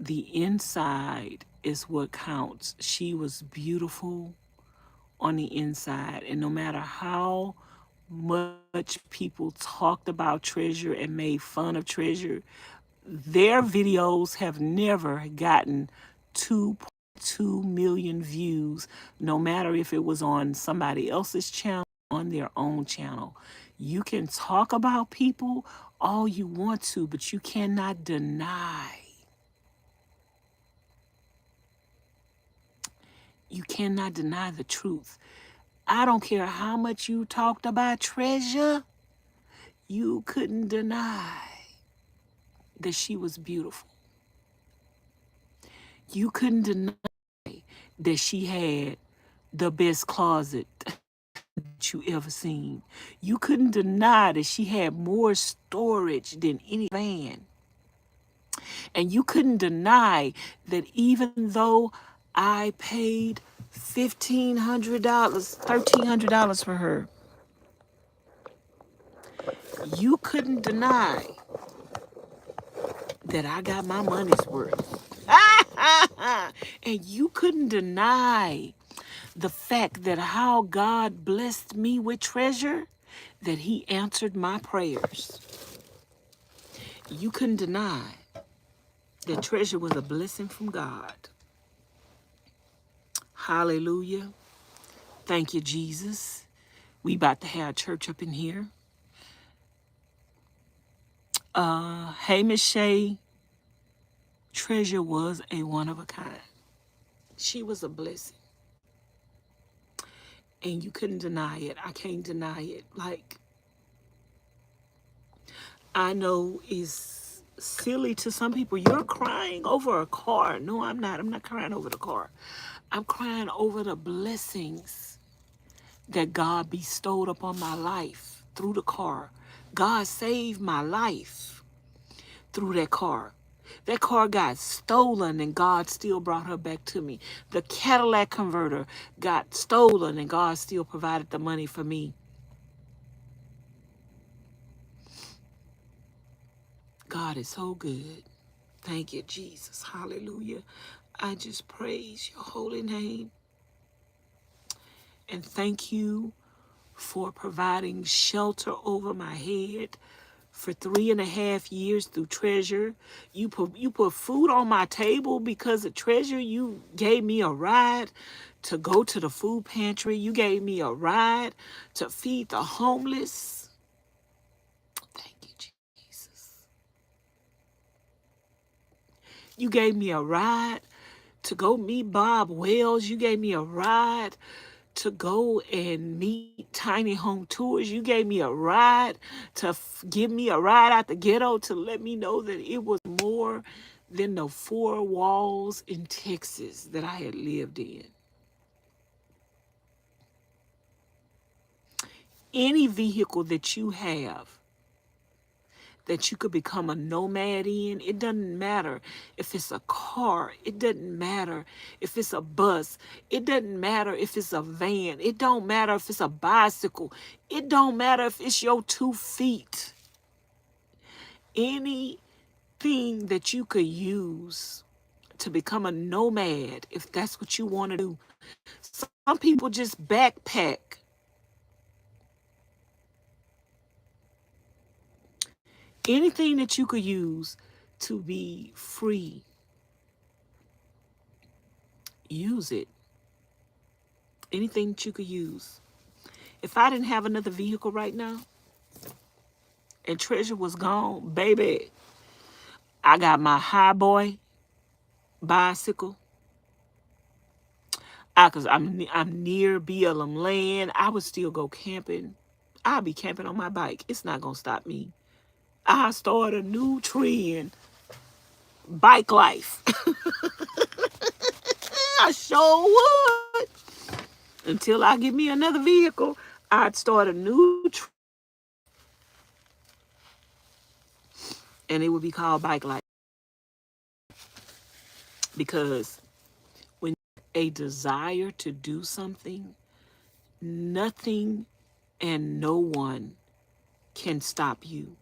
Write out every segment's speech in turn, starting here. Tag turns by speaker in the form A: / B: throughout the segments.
A: the inside is what counts. She was beautiful on the inside. And no matter how much people talked about Treasure and made fun of Treasure, their videos have never gotten 2.2 million views, no matter if it was on somebody else's channel or on their own channel. You can talk about people all you want to, but you cannot deny. You cannot deny the truth. I don't care how much you talked about Treasure, you couldn't deny that she was beautiful. You couldn't deny that she had the best closet that you ever seen. You couldn't deny that she had more storage than any van. And you couldn't deny that even though I paid $1,500, $1,300 for her, you couldn't deny that I got my money's worth. And you couldn't deny the fact that how God blessed me with Treasure, that he answered my prayers. You couldn't deny that Treasure was a blessing from God. Hallelujah. Thank you, Jesus. We about to have church up in here. Hey, Miss Shay, Treasure was a one of a kind. She was a blessing. And you couldn't deny it. I can't deny it. Like, I know it's silly to some people. You're crying over a car. No, I'm not. I'm not crying over the car. I'm crying over the blessings that God bestowed upon my life through the car. God saved my life through that car. That car got stolen and God still brought her back to me. The Cadillac converter got stolen and God still provided the money for me. God is so good. Thank you, Jesus. Hallelujah. I just praise your holy name. And thank you for providing shelter over my head for 3.5 years through Treasure. You put food on my table because of Treasure. You gave me a ride to go to the food pantry. You gave me a ride to feed the homeless. Thank you, Jesus. You gave me a ride to go meet Bob Wells. You gave me a ride to go and meet Tiny Home Tours. You gave me a ride to give me a ride out the ghetto to let me know that it was more than the 4 walls in Texas that I had lived in. Any vehicle that you have that you could become a nomad in, it doesn't matter if it's a car, it doesn't matter if it's a bus, it doesn't matter if it's a van, it don't matter if it's a bicycle, it don't matter if it's your 2 feet. Anything that you could use to become a nomad, if that's what you want to do. Some people just backpack. Anything that you could use to be free, use it. Anything that you could use. If I didn't have another vehicle right now and Treasure was gone, baby, I got my high boy bicycle. Cause I'm near BLM land. I would still go camping. I'll be camping on my bike. It's not gonna stop me. I start a new trend. Bike life. I sure would. Until I get me another vehicle, I'd start a new trend. And it would be called Bike Life. Because when you have a desire to do something, nothing and no one can stop you.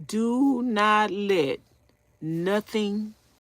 A: Do not let Nothing